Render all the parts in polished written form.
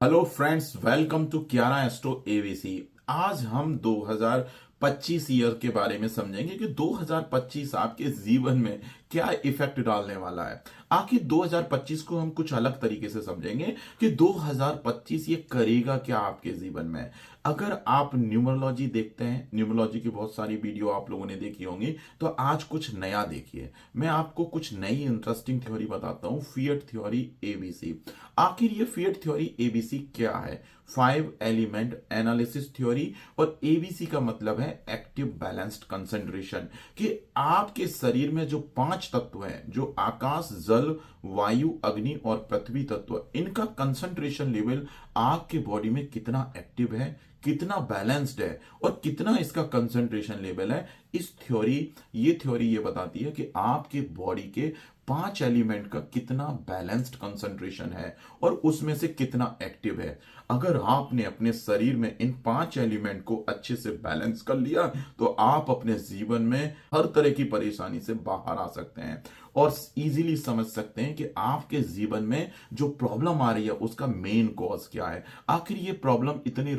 Hello friends, welcome to क्यारा astro AVC. आज हम 2025 ईयर के बारे में समझेंगे कि 2025 आपके जीवन में क्या इफेक्ट डालने वाला है। आखिर 2025 को हम कुछ अलग तरीके से समझेंगे कि 2025 ये करेगा क्या आपके जीवन में। अगर आप न्यूमरोलॉजी देखते हैं, न्यूमरोलॉजी की बहुत सारी वीडियो आप लोगों ने देखी होंगी, तो आज कुछ नया देखिए। मैं आपको कुछ नई इंटरेस्टिंग थ्योरी बताता हूं, फिएट थ्योरी एबीसी। आखिर ये फिएट थ्योरी एबीसी क्या है? 5 एलिमेंट एनालिसिस थ्योरी। और एबीसी का मतलब है एक्टिव बैलेंस्ड कंसंट्रेशन, कि आपके शरीर में जो 5 तत्व हैं, जो आकाश, जल, वायु, अग्नि और पृथ्वी तत्व, इनका कंसंट्रेशन लेवल आपके बॉडी में कितना एक्टिव है, कितना बैलेंस्ड है और कितना इसका कंसंट्रेशन लेवल है। ये थ्योरी ये बताती है कि आपके बॉडी के 5 एलिमेंट का कितना बैलेंस्ड कंसंट्रेशन है और उसमें से कितना एक्टिव है। अगर आपने अपने शरीर में इन 5 एलिमेंट को अच्छे से बैलेंस कर लिया, तो आप अपने जीवन में हर तरह की परेशानी से बाहर आ सकते हैं और इजीली समझ सकते हैं कि आपके जीवन में जो प्रॉब्लम आ रही है उसका मेन कॉज क्या है। आखिर ये प्रॉब्लम इतनी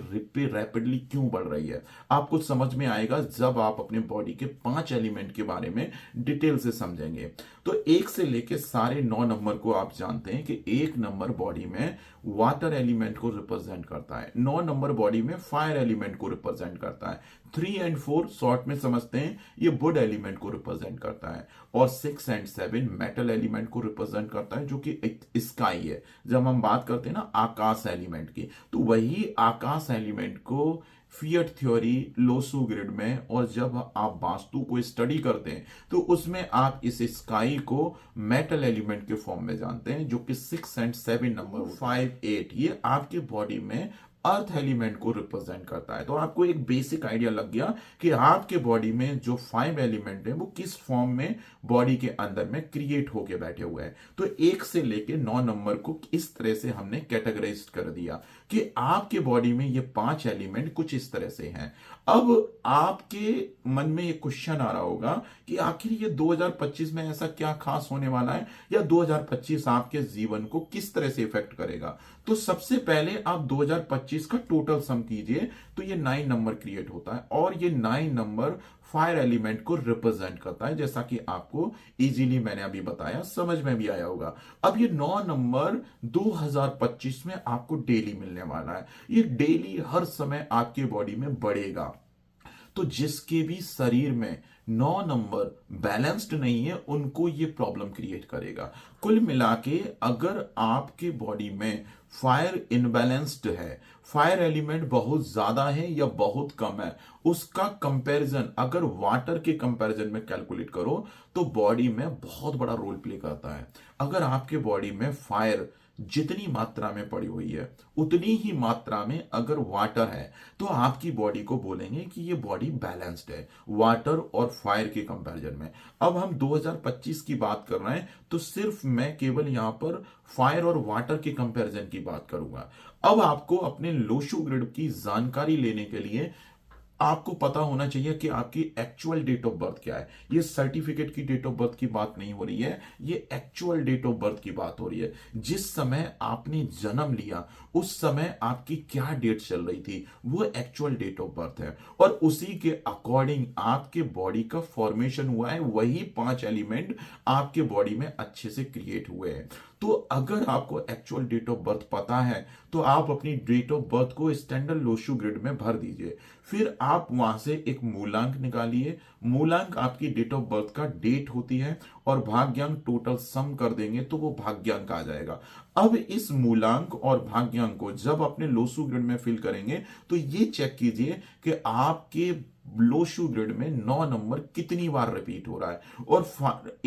रैपिडली क्यों बढ़ रही है, आपको समझ में आएगा जब आप अपने बॉडी के 5 एलिमेंट के बारे में डिटेल से समझेंगे। तो 1 से लेके सारे 9 नंबर को आप जानते हैं कि 1 नंबर बॉडी में वाटर एलिमेंट को रिप्रेजेंट करता है, 9 नंबर बॉडी में फायर एलिमेंट को रिप्रेजेंट करता है, 3 एंड 4 शॉर्ट में समझते हैं ये वुड एलिमेंट को रिप्रेजेंट करता है, और 6 एंड 7 मेटल एलिमेंट को रिप्रेजेंट करता है, जो कि एक स्काई है। जब हम बात करते हैं ना आकाश एलिमेंट की, तो वही आकाश एलिमेंट को फिएट थ्योरी, लोसू ग्रिड में, और जब आप वास्तु को स्टडी करते हैं तो उसमें आप इस स्काई को मेटल एलिमेंट के फॉर्म में जानते हैं, जो कि 6 एंड 7 नंबर 5 8 ये आपके बॉडी में अर्थ एलिमेंट को रिप्रेजेंट करता है। तो आपको एक बेसिक आइडिया लग गया कि आपके बॉडी में जो 5 एलिमेंट है वो किस फॉर्म में बॉडी के अंदर में क्रिएट होके बैठे हुए हैं। तो 1 से लेके 9 नंबर को इस तरह से हमने कैटेगराइज कर दिया कि आपके बॉडी में ये 5 एलिमेंट कुछ इस तरह से हैं। अब आपके मन में ये क्वेश्चन आ रहा होगा कि आखिर ये 2025 में ऐसा क्या खास होने वाला है, या 2025 आपके जीवन को किस तरह से इफेक्ट करेगा। तो सबसे पहले आप 2025 का टोटल सम कीजिए, तो ये 9 नंबर क्रिएट होता है, और ये 9 नंबर फायर एलिमेंट को रिप्रेजेंट करता है, जैसा कि आपको इजीली मैंने अभी बताया, समझ में भी आया होगा। अब ये 9 नंबर 2025 में आपको डेली मिलने वाला है। ये डेली हर समय आपके बॉडी में बढ़ेगा। तो जिसके भी शरीर में 9 नंबर बैलेंस्ड नहीं है, उनको ये प्रॉब्लम क्रिएट करेगा। कुल मिला के अगर आपके बॉडी में फायर इनबैलेंस्ड है, फायर एलिमेंट बहुत ज्यादा है या बहुत कम है, उसका कंपैरिजन अगर वाटर के कंपैरिजन में कैलकुलेट करो, तो बॉडी में बहुत बड़ा रोल प्ले करता है। अगर आपके बॉडी में फायर जितनी मात्रा में पड़ी हुई है, उतनी ही मात्रा में अगर वाटर है, तो आपकी बॉडी को बोलेंगे कि ये बॉडी बैलेंस्ड है, वाटर और फायर के कंपैरिजन में। अब हम 2025 की बात कर रहे हैं, तो सिर्फ मैं केवल यहां पर फायर और वाटर के कंपैरिजन की बात करूंगा। अब आपको अपने लोशो ग्रिड की जानकारी लेने के लिए आपको पता होना चाहिए कि आपकी एक्चुअल डेट ऑफ बर्थ क्या है। ये सर्टिफिकेट की डेट ऑफ बर्थ की बात नहीं हो रही है, ये एक्चुअल डेट ऑफ बर्थ की बात हो रही है। जिस समय आपने जन्म लिया उस समय आपकी क्या डेट चल रही थी, वो एक्चुअल डेट ऑफ बर्थ है, और उसी के अकॉर्डिंग आपके बॉडी का फॉर्मेशन हुआ है। वही 5 एलिमेंट आपके बॉडी में अच्छे से क्रिएट हुए हैं। तो अगर आपको एक्चुअल डेट ऑफ बर्थ पता है, तो आप अपनी डेट ऑफ बर्थ को स्टैंडर्ड लोशो ग्रिड में भर दीजिए। फिर आप वहां से एक मूलांक निकालिए। मूलांक आपकी डेट ऑफ बर्थ का डेट होती है, और भाग्यांक टोटल सम कर देंगे तो वो भाग्यांक आ जाएगा। अब इस मूलांक और भाग्यांक को जब अपने लोशो ग्रिड में फिल करेंगे, तो ये चेक कीजिए कि आपके लोशो ग्रिड में 9 नंबर कितनी बार रिपीट हो रहा है और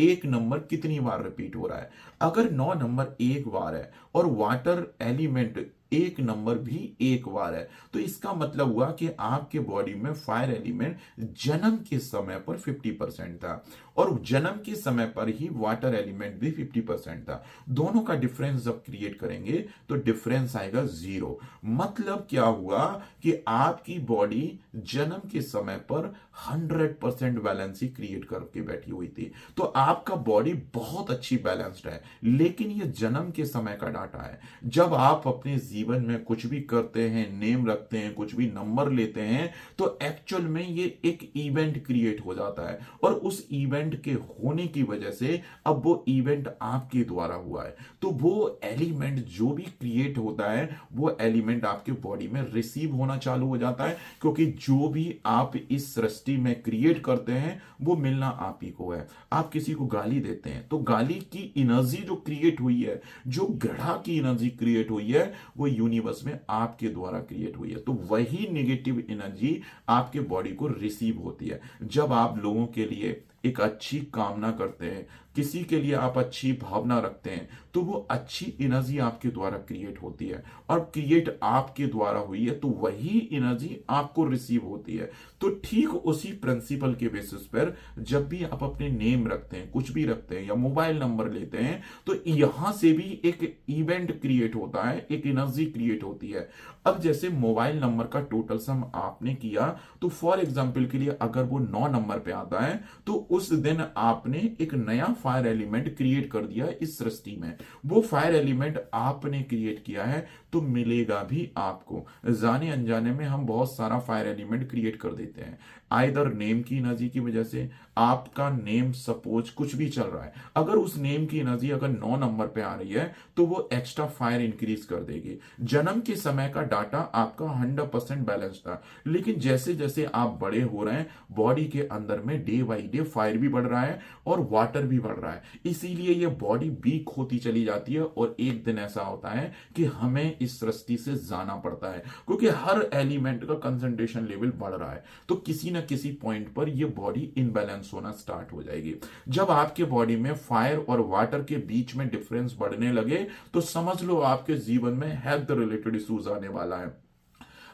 1 नंबर कितनी बार रिपीट हो रहा है। अगर 9 नंबर 1 बार है और वाटर एलिमेंट 1 नंबर भी 1 बार है, तो इसका मतलब हुआ कि आपके बॉडी में फायर एलिमेंट जन्म के समय पर 50% था, और जन्म के समय पर ही वाटर एलिमेंट भी 50% था। दोनों का डिफरेंस जब क्रिएट करेंगे तो डिफरेंस आएगा 0। मतलब क्या हुआ कि आपकी बॉडी जन्म के समय पर 100% बैलेंस ही क्रिएट करके बैठी हुई थी। तो आपका बॉडी बहुत अच्छी बैलेंस्ड है, लेकिन ये जन्म के समय का डाटा है। जब आप अपने जीवन में कुछ भी करते हैं, नेम रखते हैं, कुछ भी नंबर लेते हैं, तो एक्चुअल में ये एक इवेंट क्रिएट हो जाता है और उस इवेंट के होने की वजह से अब वो इवेंट आपके द्वारा हुआ है, तो वो एलिमेंट जो भी क्रिएट होता है वो एलिमेंट आपके बॉडी में रिसीव होना चालू हो जाता है, क्योंकि जो भी आप इस सृष्टि में क्रिएट करते हैं वो मिलना आप ही को है। आप किसी को गाली देते हैं तो गाली की एनर्जी जो क्रिएट हुई है, जो ग्रह की एनर्जी क्रिएट हुई है, वो यूनिवर्स में आपके द्वारा क्रिएट हुई है। तो वही नेगेटिव एनर्जी आपके बॉडी को रिसीव होती है। जब आप लोगों के लिए एक अच्छी कामना करते हैं, किसी के लिए आप अच्छी भावना रखते हैं, तो वो अच्छी एनर्जी आपके द्वारा क्रिएट होती है और क्रिएट आपके द्वारा हुई है, तो वही एनर्जी आपको रिसीव होती है। तो ठीक उसी प्रिंसिपल के बेसिस पर जब भी आप अपने नेम रखते हैं, कुछ भी रखते हैं या मोबाइल नंबर लेते हैं, तो यहां से भी एक इवेंट क्रिएट होता है, एक एनर्जी क्रिएट होती है। अब जैसे मोबाइल नंबर का टोटल सम आपने किया, तो फॉर एग्जाम्पल के लिए अगर वो 9 नंबर पे आता है, तो उस दिन आपने एक नया फायर एलिमेंट क्रिएट कर दिया इस सृष्टि में। वो फायर एलिमेंट आपने क्रिएट किया है तो मिलेगा भी आपको। जाने अनजाने में हम बहुत सारा फायर एलिमेंट क्रिएट कर देते हैं, आइदर नेम की एनर्जी की वजह से। आपका नेम सपोज कुछ भी चल रहा है, अगर उस नेम की एनर्जी अगर 9 नंबर पे आ रही है तो वो एक्स्ट्रा फायर इंक्रीज कर देगी। जन्म के समय का डाटा आपका 100% बैलेंस था, लेकिन जैसे जैसे आप बड़े हो रहे हैं, बॉडी के अंदर में डे बाई डे फायर भी बढ़ रहा है और वाटर भी बढ़ रहा है, इसीलिए ये बॉडी वीक होती चली जाती है और एक दिन ऐसा होता है कि हमें इस सृष्टि से जाना पड़ता है, क्योंकि हर एलिमेंट का कंसंट्रेशन लेवल बढ़ रहा है। तो किसी ना किसी पॉइंट पर ये बॉडी इनबैलेंस होना स्टार्ट हो जाएगी। जब आपके बॉडी में फायर और वाटर के बीच में डिफरेंस बढ़ने लगे, तो समझ लो आपके जीवन में हेल्थ रिलेटेड इश्यूज आने वाला है।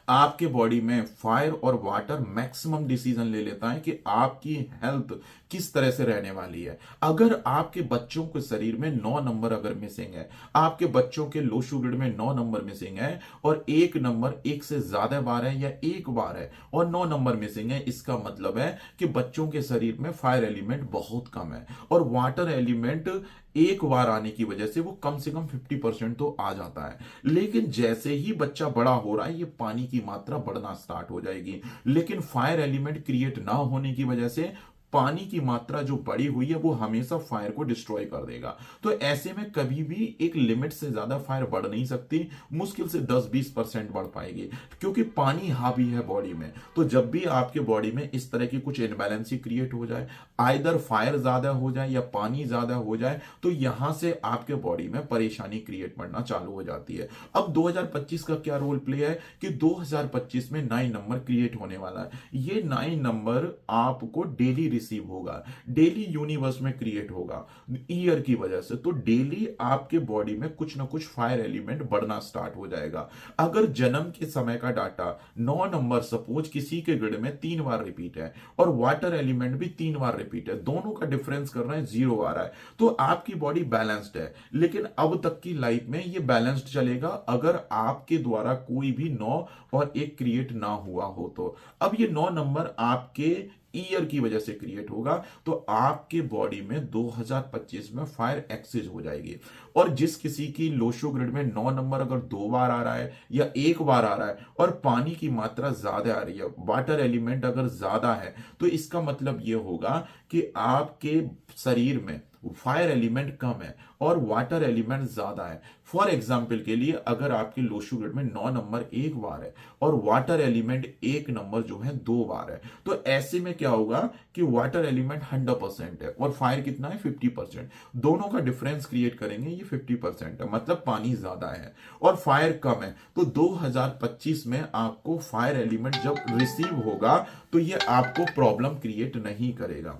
आपके बॉडी में फायर और वाटर मैक्सिमम डिसीजन ले लेता है कि आपकी हेल्थ किस तरह से रहने वाली है। अगर आपके बच्चों के शरीर में 9 नंबर अगर मिसिंग है, आपके बच्चों के लो शुगर में 9 नंबर मिसिंग है और एक नंबर एक से ज्यादा बार है या एक बार है और 9 नंबर मिसिंग है, इसका मतलब है कि बच्चों के शरीर में फायर एलिमेंट बहुत कम है और वाटर एलिमेंट एक बार आने की वजह से वो कम से कम 50% तो आ जाता है। लेकिन जैसे ही बच्चा बड़ा हो रहा है, ये पानी की मात्रा बढ़ना स्टार्ट हो जाएगी, लेकिन फायर एलिमेंट क्रिएट ना होने की वजह से पानी की मात्रा जो बढ़ी हुई है वो हमेशा फायर को डिस्ट्रॉय कर देगा। तो ऐसे में कभी भी एक लिमिट से ज्यादा फायर बढ़ नहीं सकती, मुश्किल से 10-20% बढ़ पाएगी, क्योंकि पानी हावी है बॉडी में। तो जब भी आपके बॉडी में इस तरह की कुछ इनबैलेंसी क्रिएट हो जाए, आइदर फायर ज्यादा हो जाए या पानी ज्यादा हो जाए, तो यहां से आपके बॉडी में परेशानी क्रिएट बढ़ना चालू हो जाती है। अब 2025 का क्या रोल प्ले है कि 2025 में 9 नंबर क्रिएट होने वाला है। ये 9 नंबर आपको डेली रिसीव होगा, डेली यूनिवर्स में क्रिएट होगा ईयर की वजह से। तो डेली आपके बॉडी में कुछ ना कुछ फायर एलिमेंट बढ़ना स्टार्ट हो जाएगा। अगर जन्म के समय का डाटा 9 नंबर सपोज किसी के गढ़ में 3 बार रिपीट है और वाटर एलिमेंट भी 3 बार रिपीट है, दोनों का डिफरेंस कर रहे हैं 0 आ रहा है, तो आपकी बॉडी बैलेंस्ड है। लेकिन अब तक की लाइफ में ये बैलेंस्ड चलेगा अगर आपके द्वारा कोई भी 9 और 1 क्रिएट ना हुआ हो तो। अब ये 9 नंबर आपके ईयर की वजह से क्रिएट होगा, तो आपके बॉडी में 2025 में फायर एक्सेस हो जाएगी। और जिस किसी की लोशो ग्रिड में 9 नंबर अगर 2 बार आ रहा है या 1 बार आ रहा है और पानी की मात्रा ज्यादा आ रही है, वाटर एलिमेंट अगर ज्यादा है, तो इसका मतलब यह होगा कि आपके शरीर में फायर एलिमेंट कम है और वाटर एलिमेंट ज्यादा है। फॉर एग्जाम्पल के लिए अगर आपके लोशो ग्रिड में 9 नंबर 1 बार है और वाटर एलिमेंट 1 नंबर जो है 2 बार है, तो ऐसे में क्या होगा कि वाटर एलिमेंट 100% है और फायर कितना है 50%। दोनों का डिफरेंस क्रिएट करेंगे, ये 50% है, मतलब पानी ज्यादा है और फायर कम है। तो 2025 में आपको फायर एलिमेंट जब रिसीव होगा तो ये आपको प्रॉब्लम क्रिएट नहीं करेगा।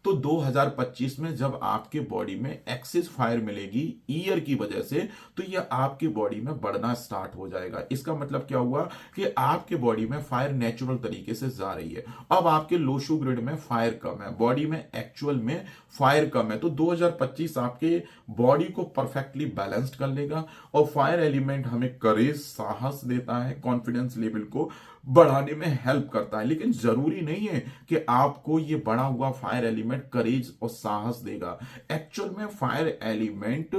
तो 2025 में जब आपके बॉडी में एक्सेस फायर मिलेगी ईयर की वजह से, तो ये आपके बॉडी में बढ़ना स्टार्ट हो जाएगा। इसका मतलब क्या हुआ कि आपके बॉडी में फायर नेचुरल तरीके से जा रही है। अब आपके लोशो ग्रिड में फायर कम है, बॉडी में एक्चुअल में फायर कम है, तो 2025 आपके बॉडी को परफेक्टली बैलेंस्ड कर लेगा। और फायर एलिमेंट हमें करेज, साहस देता है, कॉन्फिडेंस लेवल को बढ़ाने में हेल्प करता है। लेकिन जरूरी नहीं है कि आपको ये बढ़ा हुआ फायर एलिमेंट करेज और साहस देगा। एक्चुअल में फायर एलिमेंट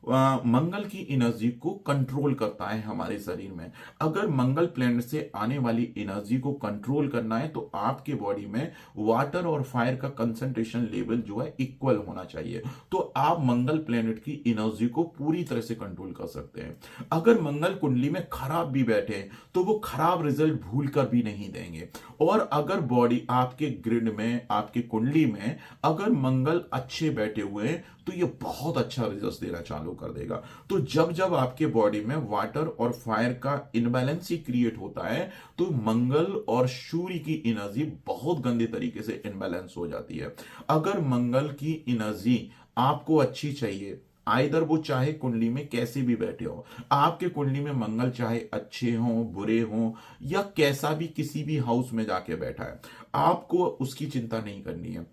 मंगल की एनर्जी को कंट्रोल करता है हमारे शरीर में। अगर मंगल प्लैनेट से आने वाली एनर्जी को कंट्रोल करना है तो आपके बॉडी में वाटर और फायर का कंसंट्रेशन लेवल जो है इक्वल होना चाहिए, तो आप मंगल प्लैनेट की एनर्जी को पूरी तरह से कंट्रोल कर सकते हैं। अगर मंगल कुंडली में खराब भी बैठे तो वो खराब रिजल्ट भूल कर भी नहीं देंगे। और अगर बॉडी आपके ग्रिड में, आपके कुंडली में अगर मंगल अच्छे बैठे हुए हैं तो ये बहुत अच्छा रिजल्ट देना चालू कर देगा। तो जब जब आपके बॉडी में वाटर और फायर का इनबैलेंस ही क्रिएट होता है तो मंगल और सूर्य की एनर्जी बहुत गंदे तरीके से इनबैलेंस हो जाती है। अगर मंगल की एनर्जी आपको अच्छी चाहिए, आइदर वो चाहे कुंडली में कैसे भी बैठे हो, आपके कुंडली में मंगल चाहे अच्छे हो, बुरे हो, या कैसा भी किसी भी हाउस में जाके बैठा है, आपको उसकी चिंता नहीं करनी है।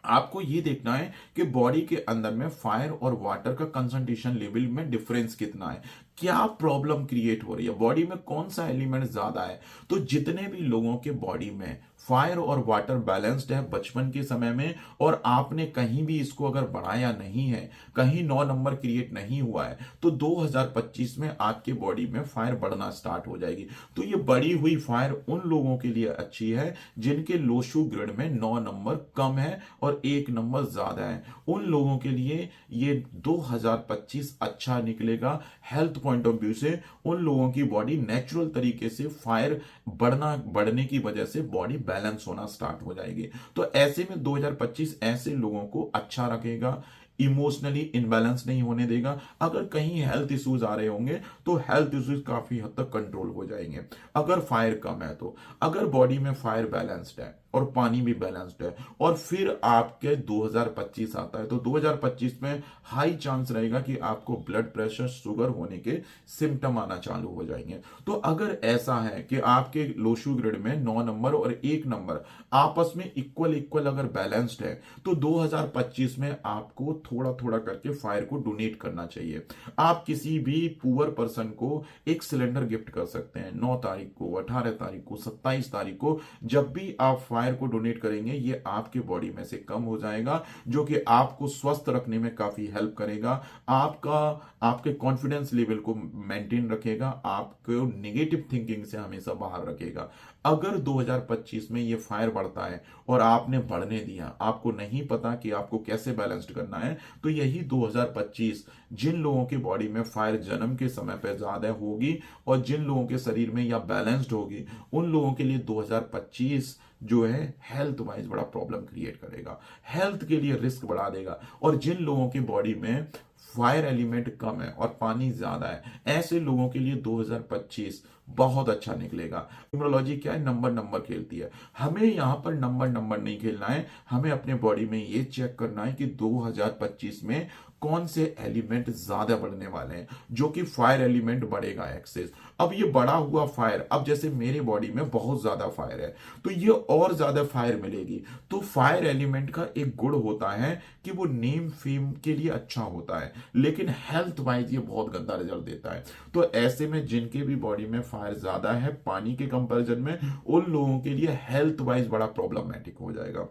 आपको ये देखना है कि बॉडी के अंदर में फायर और वाटर का कंसंट्रेशन लेवल में डिफरेंस कितना है, क्या प्रॉब्लम क्रिएट हो रही है, बॉडी में कौन सा एलिमेंट ज्यादा है। तो जितने भी लोगों के बॉडी में फायर और वाटर बैलेंस्ड है बचपन के समय में, और आपने कहीं भी इसको अगर बढ़ाया नहीं है, कहीं 9 नंबर क्रिएट नहीं हुआ है, तो 2025 में आपके बॉडी में फायर बढ़ना स्टार्ट हो जाएगी। तो ये बढ़ी हुई फायर उन लोगों के लिए अच्छी है जिनके लोशु ग्रिड में 9 नंबर कम है और 1 नंबर ज्यादा है। उन लोगों के लिए ये 2025 अच्छा निकलेगा हेल्थ पॉइंट ऑफ व्यू से। उन लोगों की बॉडी नेचुरल तरीके से फायर बढ़ने की वजह से बॉडी बैलेंस होना स्टार्ट हो जाएगी। तो ऐसे में 2025 ऐसे लोगों को अच्छा रखेगा, इमोशनली इनबैलेंस नहीं होने देगा। अगर कहीं हेल्थ इश्यूज आ रहे होंगे तो हेल्थ इश्यूज काफी हद तक कंट्रोल हो जाएंगे। अगर फायर कम है तो, अगर बॉडी में फायर बैलेंस्ड है और पानी भी बैलेंस्ड है और फिर आपके 2025 आता है तो 2025 में हाई चांस रहेगा कि आपको ब्लड प्रेशर, शुगर होने के सिम्टम आना चालू हो जाएंगे। तो अगर ऐसा है कि आपके लोशु ग्रिड में 9 नंबर और 1 नंबर आपस में इक्वल अगर बैलेंस्ड है तो 2025 में आपको थोड़ा थोड़ा करके फायर को डोनेट करना चाहिए। आप किसी भी पुअर पर्सन को एक सिलेंडर गिफ्ट कर सकते हैं 9 तारीख को, 18 तारीख को, 27 तारीख को। जब भी आप फायर को डोनेट करेंगे ये आपके बॉडी में से कम हो जाएगा, जो कि आपको स्वस्थ रखने में काफी हेल्प करेगा, आपके कॉन्फिडेंस लेवल को मेंटेन रखेगा, आपको नेगेटिव थिंकिंग से हमेशा बाहर रखेगा। अगर 2025 में ये फायर बढ़ता है और आपने बढ़ने दिया, आपको नहीं पता कि आपको कैसे बैलेंस्ड करना है, तो यही 2025 जिन लोगों की बॉडी में फायर जन्म के समय पर ज्यादा होगी और जिन लोगों के शरीर में या बैलेंस्ड होगी, उन लोगों के लिए 2025 जो है हेल्थ वाइज बड़ा प्रॉब्लम क्रिएट करेगा, हेल्थ के लिए रिस्क बढ़ा देगा। और जिन लोगों की बॉडी में फायर एलिमेंट कम है और पानी ज्यादा है, ऐसे लोगों के लिए 2025 बहुत अच्छा निकलेगा। न्यूमरोलॉजी क्या है, नंबर खेलती है। हमें यहां पर नंबर नहीं खेलना है, हमें अपने बॉडी में ये चेक करना है कि 2025 में कौन से एलिमेंट ज्यादा बढ़ने वाले हैं, जो कि फायर एलिमेंट बढ़ेगा एक्सेस। अब ये बढ़ा हुआ फायर, अब जैसे मेरे बॉडी में बहुत ज्यादा फायर है तो ये और ज्यादा फायर मिलेगी। तो फायर एलिमेंट का एक गुण होता है कि वो नेम फेम के लिए अच्छा होता है, लेकिन हेल्थ वाइज ये बहुत गंदा रिजल्ट देता है। तो ऐसे में जिनके भी बॉडी में फायर ज्यादा है पानी के कंपैरिजन में, उन लोगों के लिए हेल्थ वाइज बड़ा प्रॉब्लमैटिक हो जाएगा,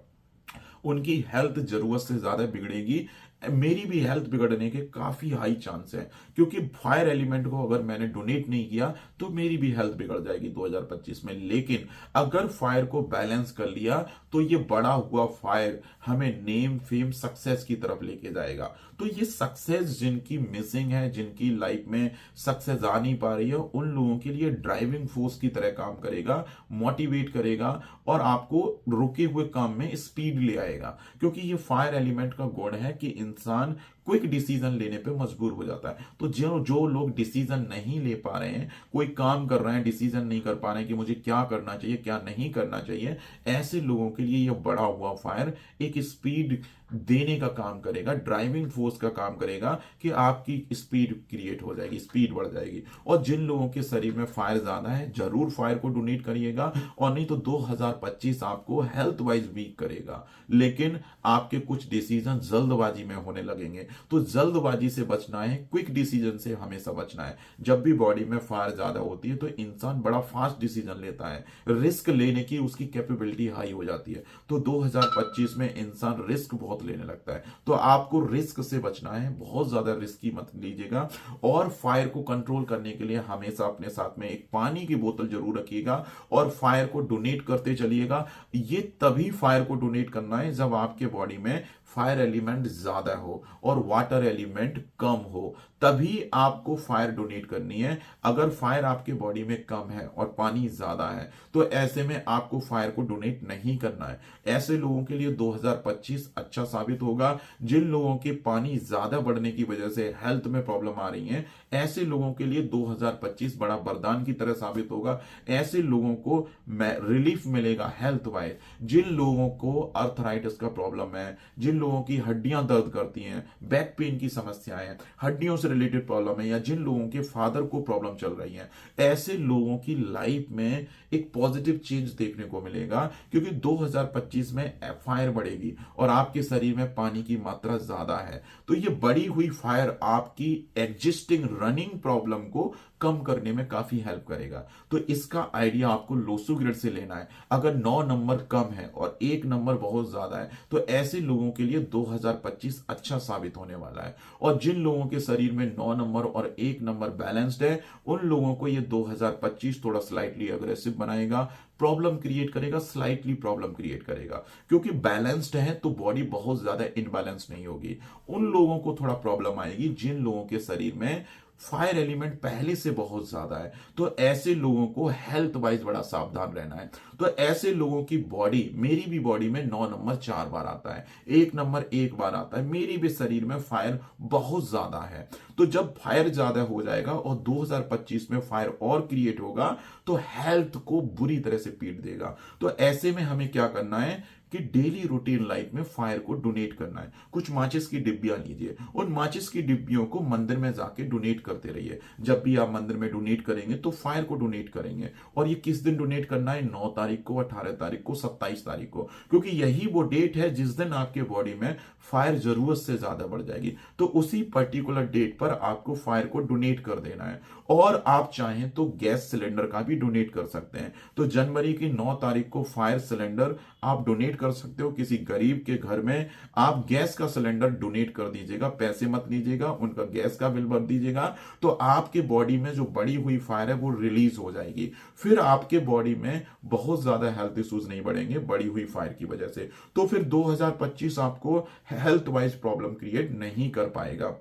उनकी हेल्थ जरूरत से ज्यादा बिगड़ेगी। मेरी भी हेल्थ बिगड़ने के काफी हाई चांस है, क्योंकि फायर एलिमेंट को अगर मैंने डोनेट नहीं किया तो मेरी भी हेल्थ बिगड़ जाएगी 2025 में। लेकिन अगर फायर को बैलेंस कर लिया तो ये बढ़ा हुआ फायर हमें नेम फेम सक्सेस की तरफ लेके जाएगा। तो ये सक्सेस जिनकी मिसिंग है, जिनकी लाइफ में सक्सेस आ नहीं पा रही है, उन लोगों के लिए ड्राइविंग फोर्स की तरह काम करेगा, मोटिवेट करेगा और आपको रुके हुए काम में स्पीड ले आएगा। क्योंकि ये फायर एलिमेंट का गुण है कि इंसान क्विक डिसीजन लेने पे मजबूर हो जाता है। तो जो लोग डिसीजन नहीं ले पा रहे हैं, कोई काम कर रहे हैं डिसीजन नहीं कर पा रहे हैं कि मुझे क्या करना चाहिए क्या नहीं करना चाहिए, ऐसे लोगों के लिए यह बढ़ा हुआ फायर एक स्पीड देने का काम करेगा, ड्राइविंग फोर्स का काम करेगा कि आपकी स्पीड क्रिएट हो जाएगी, स्पीड बढ़ जाएगी। और जिन लोगों के शरीर में फायर ज्यादा है जरूर फायर को डोनेट करिएगा, और नहीं तो 2025 आपको हेल्थ वाइज वीक करेगा। लेकिन आपके कुछ डिसीजन जल्दबाजी में होने लगेंगे, तो जल्दबाजी से बचना है, क्विक डिसीजन से हमेशा बचना है। जब भी बॉडी में फायर ज्यादा होती है तो इंसान बड़ा फास्ट डिसीजन लेता है, रिस्क लेने की उसकी कैपेबिलिटी हाई हो जाती है। तो 2025 में इंसान रिस्क बहुत लेने लगता है, तो आपको रिस्क से बचना है, बहुत ज्यादा रिस्की मत लीजिएगा। और फायर को कंट्रोल करने के लिए हमेशा अपने साथ में एक पानी की बोतल जरूर रखिएगा और फायर को डोनेट करते चलिएगा। ये तभी फायर को डोनेट करना है जब आपके बॉडी में फायर एलिमेंट ज्यादा हो और वाटर एलिमेंट कम हो, तभी आपको फायर डोनेट करनी है। अगर फायर आपके बॉडी में कम है और पानी ज्यादा है तो ऐसे में आपको फायर को डोनेट नहीं करना है। ऐसे लोगों के लिए 2025 अच्छा साबित होगा। जिन लोगों के पानी ज्यादा बढ़ने की वजह से हेल्थ में प्रॉब्लम आ रही है, ऐसे लोगों के लिए 2025 बड़ा वरदान की तरह साबित होगा। ऐसे लोगों को रिलीफ मिलेगा हेल्थ वाइज। जिन लोगों को अर्थराइटिस का प्रॉब्लम है, जिन लोगों की हड्डियां दर्द करती हैं, बैक पेन की समस्याएं, हड्डियों से रिलेटेड प्रॉब्लम है, या जिन लोगों के फादर को प्रॉब्लम चल रही है, ऐसे लोगों की लाइफ में एक पॉजिटिव चेंज देखने को मिलेगा। क्योंकि 2025 में फायर बढ़ेगी और आपके शरीर में पानी की मात्रा ज्यादा है, तो ये बढ़ी हुई फायर आपकी एग्जिस्टिंग रनिंग प्रॉब्लम को कम करने में काफी हेल्प करेगा। तो इसका आइडिया आपको लोसू ग्रिड से लेना है। अगर 9 नंबर कम है और 1 नंबर बहुत ज्यादा है तो ऐसे लोगों के लिए 2025 अच्छा साबित होने वाला है। और जिन लोगों के शरीर में 9 नंबर और 1 नंबर बैलेंस्ड है, उन लोगों को ये 2025 थोड़ा स्लाइटली अग्रेसिव बनाएगा, प्रॉब्लम क्रिएट करेगा, स्लाइटली प्रॉब्लम क्रिएट करेगा। क्योंकि बैलेंस्ड है तो बॉडी बहुत ज्यादा इनबैलेंस नहीं होगी। उन लोगों को थोड़ा प्रॉब्लम आएगी जिन लोगों के शरीर में फायर एलिमेंट पहले से बहुत ज्यादा है। तो ऐसे लोगों को हेल्थ वाइज बड़ा सावधान रहना है। तो ऐसे लोगों की बॉडी, मेरी भी बॉडी में 9 नंबर 4 बार आता है, 1 नंबर 1 बार आता है, मेरी भी शरीर में फायर बहुत ज्यादा है। तो जब फायर ज्यादा हो जाएगा और 2025 में फायर और क्रिएट होगा तो हेल्थ को बुरी तरह से पीट देगा। तो ऐसे में हमें क्या करना है कि डेली रूटीन लाइफ में फायर को डोनेट करना है। कुछ माचिस की डिब्बियां लीजिए, उन माचिस की डिब्बियों को मंदिर में जाके डोनेट करते रहिए। जब भी आप मंदिर में डोनेट करेंगे तो फायर को डोनेट करेंगे। और ये किस दिन डोनेट करना है? 9 तारीख को, 18 तारीख को, 27 तारीख को, क्योंकि यही वो डेट है जिस दिन आपके बॉडी में फायर जरूरत से ज्यादा बढ़ जाएगी। तो उसी पर्टिकुलर डेट पर आपको फायर को डोनेट कर देना है। और आप चाहें तो गैस सिलेंडर का भी डोनेट कर सकते हैं। तो जनवरी की 9 तारीख को फायर सिलेंडर आप डोनेट कर सकते हो। किसी गरीब के घर में आप गैस का सिलेंडर डोनेट कर दीजिएगा, पैसे मत लीजिएगा, उनका गैस का बिल भर दीजिएगा। तो आपके बॉडी में जो बढ़ी हुई फायर है वो रिलीज हो जाएगी। फिर आपके बॉडी में बहुत ज्यादा हेल्थ इश्यूज नहीं बढ़ेंगे बढ़ी हुई फायर की वजह से। तो फिर 2025 आपको हेल्थ वाइज प्रॉब्लम क्रिएट नहीं कर पाएगा।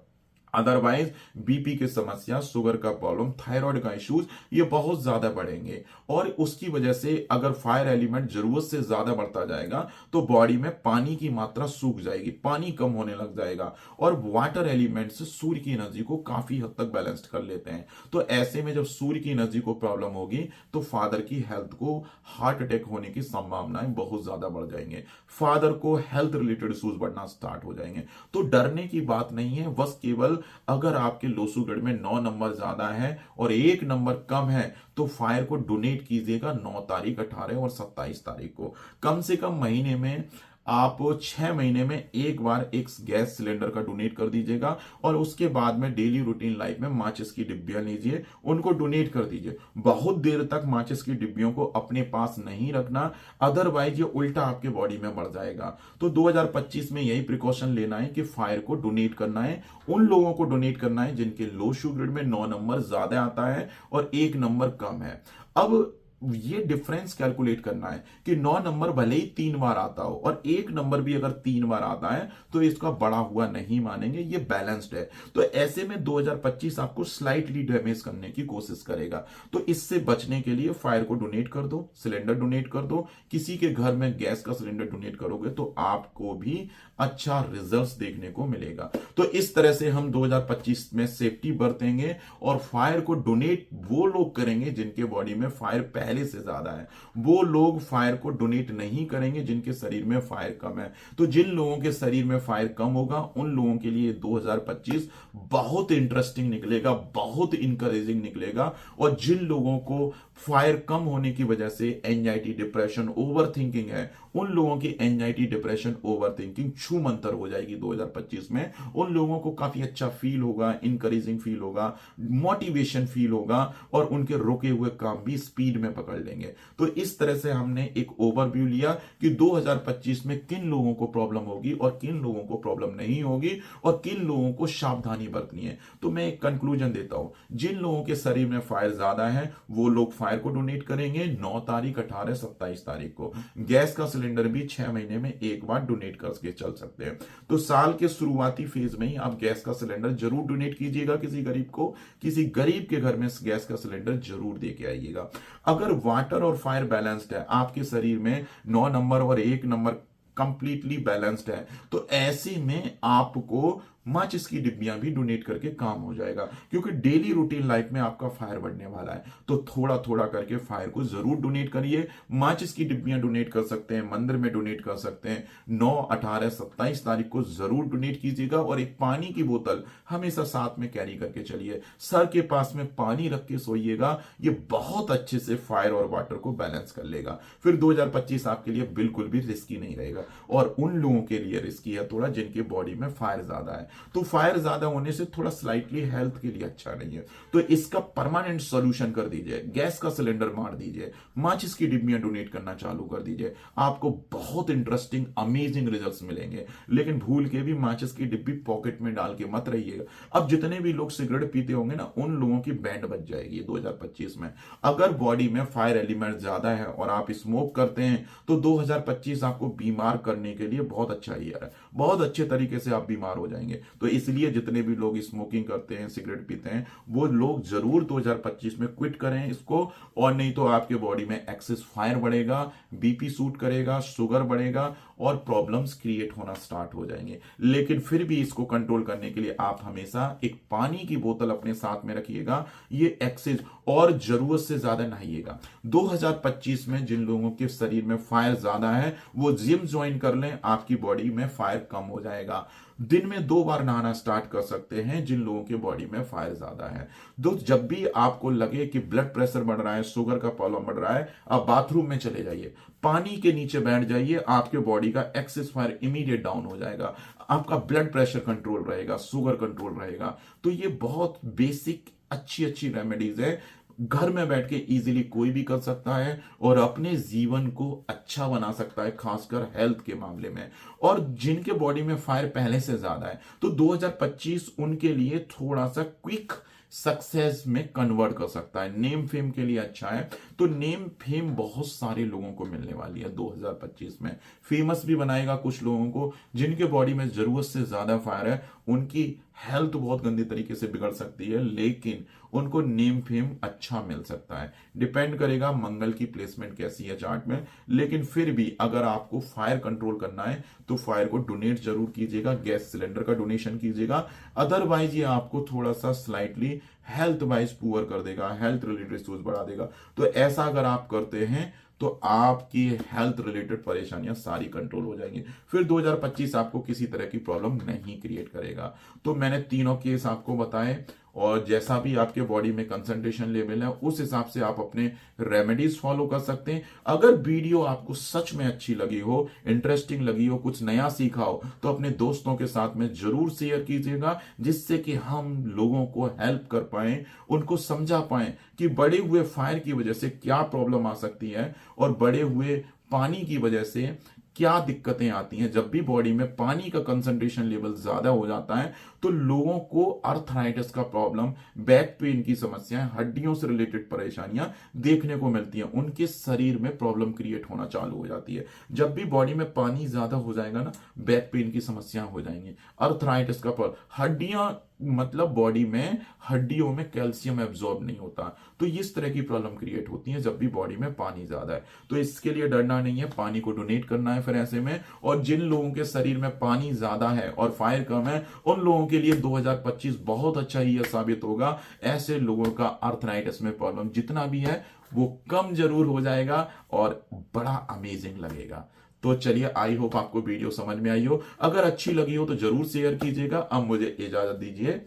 अदरवाइज बीपी की समस्या, शुगर का प्रॉब्लम, थायराइड का इश्यूज ये बहुत ज्यादा बढ़ेंगे। और उसकी वजह से अगर फायर एलिमेंट जरूरत से ज्यादा बढ़ता जाएगा तो बॉडी में पानी की मात्रा सूख जाएगी, पानी कम होने लग जाएगा। और वाटर एलिमेंट से सूर्य की एनर्जी को काफी हद तक बैलेंस कर लेते हैं। तो ऐसे में जब सूर्य की एनर्जी को प्रॉब्लम होगी तो फादर की हेल्थ को हार्ट अटैक होने की संभावनाएं बहुत ज्यादा बढ़ जाएंगे, फादर को हेल्थ रिलेटेड इश्यूज बढ़ना स्टार्ट हो जाएंगे। तो डरने की बात नहीं है, बस केवल अगर आपके लोसूगढ़ में 9 नंबर ज्यादा है और 1 नंबर कम है तो फायर को डोनेट कीजिएगा 9 तारीख, 18 और 27 तारीख को। कम से कम महीने में आप 6 महीने में एक बार एक गैस सिलेंडर का डोनेट कर दीजिएगा। और उसके बाद में डेली रूटीन लाइफ में माचिस की डिब्बियां लीजिए, उनको डोनेट कर दीजिए। बहुत देर तक माचिस की डिब्बियों को अपने पास नहीं रखना, अदरवाइज ये उल्टा आपके बॉडी में बढ़ जाएगा। तो 2025 में यही प्रिकॉशन लेना है कि फायर को डोनेट करना है, उन लोगों को डोनेट करना है जिनके लो शुगर में 9 नंबर ज्यादा आता है और 1 नंबर कम है। अब ये डिफरेंस कैलकुलेट करना है कि 9 नंबर भले ही 3 बार आता हो और 1 नंबर भी अगर 3 बार आता है तो इसका बढ़ा हुआ नहीं मानेंगे, ये बैलेंस्ड है। तो ऐसे में 2025 आपको स्लाइटली डैमेज करने की कोशिश करेगा। तो इससे बचने के लिए फायर को डोनेट कर दो, सिलेंडर डोनेट कर दो। किसी के घर में गैस का सिलेंडर डोनेट करोगे तो आपको भी अच्छा रिजल्ट्स देखने को मिलेगा। तो इस तरह से हम 2025 में सेफ्टी बरतेंगे और फायर को डोनेट वो लोग करेंगे जिनके बॉडी में फायर पहले से ज्यादा है। वो लोग फायर को डोनेट नहीं करेंगे जिनके शरीर में फायर कम है। तो जिन लोगों के शरीर में फायर कम होगा उन लोगों के लिए 2025 बहुत इंटरेस्टिंग निकलेगा, बहुत इंकरेजिंग निकलेगा। और जिन लोगों को फायर कम होने की वजह से एंजाइटी, डिप्रेशन, ओवर थिंकिंग है, उन लोगों की एंजाइटी, डिप्रेशन, ओवर थिंकिंग छूमंतर हो जाएगी 2025 में। उन लोगों को काफी अच्छा फील होगा, इंकरेजिंग फील होगा, मोटिवेशन फील होगा और उनके रुके हुए काम भी स्पीड में पकड़ लेंगे। तो इस तरह से हमने एक ओवरव्यू लिया कि 2025 में किन लोगों को प्रॉब्लम होगी और किन लोगों को प्रॉब्लम नहीं होगी और किन लोगों को सावधानी बरतनी है। तो मैं एक कंक्लूजन देता हूं, जिन लोगों के शरीर में फायर ज्यादा है वो लोग फायर को डोनेट करेंगे 9 तारीख, 18, 27 तारीख को। गैस का सिलेंडर भी 6 महीने में एक बार डोनेट करके चल सकते हैं। तो साल के शुरुआती फेज में ही आप गैस का सिलेंडर जरूर डोनेट कीजिएगा किसी गरीब को, किसी गरीब के घर में गैस का सिलेंडर जरूर दे के आइएगा। अगर वाटर और फायर बैलेंस्ड है, आपके शरीर में 9 नंबर और 1 नंबर कंप्लीटली बैलेंस्ड है, तो ऐसे में आपको माचिस की डिब्बियां भी डोनेट करके काम हो जाएगा। क्योंकि डेली रूटीन लाइफ में आपका फायर बढ़ने वाला है, तो थोड़ा थोड़ा करके फायर को जरूर डोनेट करिए। माचिस की डिब्बियां डोनेट कर सकते हैं, मंदिर में डोनेट कर सकते हैं। 9, 18, 27 तारीख को जरूर डोनेट कीजिएगा। और एक पानी की बोतल हमेशा साथ में कैरी करके चलिए, सर के पास में पानी रख के सोइएगा। ये बहुत अच्छे से फायर और वाटर को बैलेंस कर लेगा। फिर 2025 आपके लिए बिल्कुल भी रिस्की नहीं रहेगा। और उन लोगों के लिए रिस्की है थोड़ा जिनके बॉडी में फायर ज्यादा है, तो फायर ज्यादा होने से थोड़ा स्लाइटली हेल्थ के लिए अच्छा नहीं है। तो इसका परमानेंट सॉल्यूशन कर दीजिए, गैस का सिलेंडर मार दीजिए, माचिस की डिब्बियां डोनेट करना चालू कर दीजिए। आपको बहुत इंटरेस्टिंग अमेजिंग रिजल्ट्स मिलेंगे। लेकिन भूल के भी माचिस की डिब्बी पॉकेट में डाल के मत रहिएगा। अब जितने भी लोग सिगरेट पीते होंगे ना, उन लोगों की बैंड बज जाएगी 2025 में। अगर बॉडी में फायर एलिमेंट ज्यादा है और आप स्मोक करते हैं तो 2025 आपको बीमार करने के लिए बहुत अच्छा ईयर है। बहुत अच्छे तरीके से आप बीमार हो जाएंगे। तो इसलिए जितने भी लोग स्मोकिंग करते हैं, सिगरेट पीते हैं, वो लोग जरूर 2025 में क्विट करें इसको। और नहीं तो आपके बॉडी में एक्सेस फायर बढ़ेगा, बीपी शूट करेगा, शुगर बढ़ेगा और प्रॉब्लम्स क्रिएट होना स्टार्ट हो जाएंगे। लेकिन फिर भी इसको कंट्रोल करने के लिए आप हमेशा एक पानी की बोतल अपने साथ में रखिएगा। ये एक्सेस और जरूरत से ज्यादा नहाइएगा। 2025 में जिन लोगों के शरीर में फायर ज्यादा है वो जिम ज्वाइन कर लें, आपकी बॉडी में फायर कम हो जाएगा। दिन में 2 बार नहाना स्टार्ट कर सकते हैं जिन लोगों के बॉडी में फायर ज्यादा है। जब भी आपको लगे कि ब्लड प्रेशर बढ़ रहा है, शुगर का प्रॉब्लम बढ़ रहा है, आप बाथरूम में चले जाइए, पानी के नीचे बैठ जाइए, आपके बॉडी का एक्सेस फायर इमीडिएट डाउन हो जाएगा। आपका ब्लड प्रेशर कंट्रोल रहेगा, शुगर कंट्रोल रहेगा। तो ये बहुत बेसिक अच्छी अच्छी रेमेडीज है, घर में बैठ के इजीली कोई भी कर सकता है और अपने जीवन को अच्छा बना सकता है, खासकर हेल्थ के मामले में। और जिनके बॉडी में फायर पहले से ज्यादा है तो 2025 उनके लिए थोड़ा सा क्विक सक्सेस में कन्वर्ट कर सकता है। नेम फेम के लिए अच्छा है। तो नेम फेम बहुत सारे लोगों को मिलने वाली है 2025 में। फेमस भी बनाएगा कुछ लोगों को जिनके बॉडी में जरूरत से ज्यादा फायर है। उनकी हेल्थ बहुत गंदी तरीके से बिगड़ सकती है, लेकिन उनको नेम फेम अच्छा मिल सकता है। डिपेंड करेगा मंगल की प्लेसमेंट कैसी है चार्ट में। लेकिन फिर भी अगर आपको फायर कंट्रोल करना है तो फायर को डोनेट जरूर कीजिएगा, गैस सिलेंडर का डोनेशन कीजिएगा। अदरवाइज ये आपको थोड़ा सा स्लाइटली हेल्थ वाइज पुअर कर देगा, हेल्थ रिलेटेड इश्यूज बढ़ा देगा। तो ऐसा अगर आप करते हैं तो आपकी हेल्थ रिलेटेड परेशानियां सारी कंट्रोल हो जाएंगी। फिर 2025 आपको किसी तरह की प्रॉब्लम नहीं क्रिएट करेगा। तो मैंने तीनों केस आपको बताए और जैसा भी आपके बॉडी में कंसंट्रेशन लेवल है उस हिसाब से आप अपने रेमेडीज फॉलो कर सकते हैं। अगर वीडियो आपको सच में अच्छी लगी हो, इंटरेस्टिंग लगी हो, कुछ नया सीखा हो, तो अपने दोस्तों के साथ में जरूर शेयर कीजिएगा, जिससे कि हम लोगों को हेल्प कर पाए, उनको समझा पाए कि बढ़े हुए फायर की वजह से क्या प्रॉब्लम आ सकती है और बढ़े हुए पानी की वजह से क्या दिक्कतें आती हैं। जब भी बॉडी में पानी का कंसंट्रेशन लेवल ज्यादा हो जाता है तो लोगों को अर्थराइटिस का प्रॉब्लम, बैक पेन की समस्याएं, हड्डियों से रिलेटेड परेशानियां देखने को मिलती हैं। उनके शरीर में प्रॉब्लम क्रिएट होना चालू हो जाती है। जब भी बॉडी में पानी ज्यादा हो जाएगा ना, बैक पेन की समस्याएं हो जाएंगी, अर्थराइटिस का प्रॉब्लम, हड्डियां मतलब बॉडी में हड्डियों में कैल्शियम एब्जॉर्ब नहीं होता, तो इस तरह की प्रॉब्लम क्रिएट होती है जब भी बॉडी में पानी ज्यादा है। तो इसके लिए डरना नहीं है, पानी को डोनेट करना है फिर ऐसे में। और जिन लोगों के शरीर में पानी ज्यादा है और फायर कम है, उन लोगों के लिए 2025 बहुत अच्छा ईयर साबित होगा। ऐसे लोगों का अर्थराइटिस में प्रॉब्लम जितना भी है वो कम जरूर हो जाएगा और बड़ा अमेजिंग लगेगा। तो चलिए, आई होप आपको वीडियो समझ में आई हो। अगर अच्छी लगी हो तो जरूर शेयर कीजिएगा। अब मुझे इजाजत दीजिए।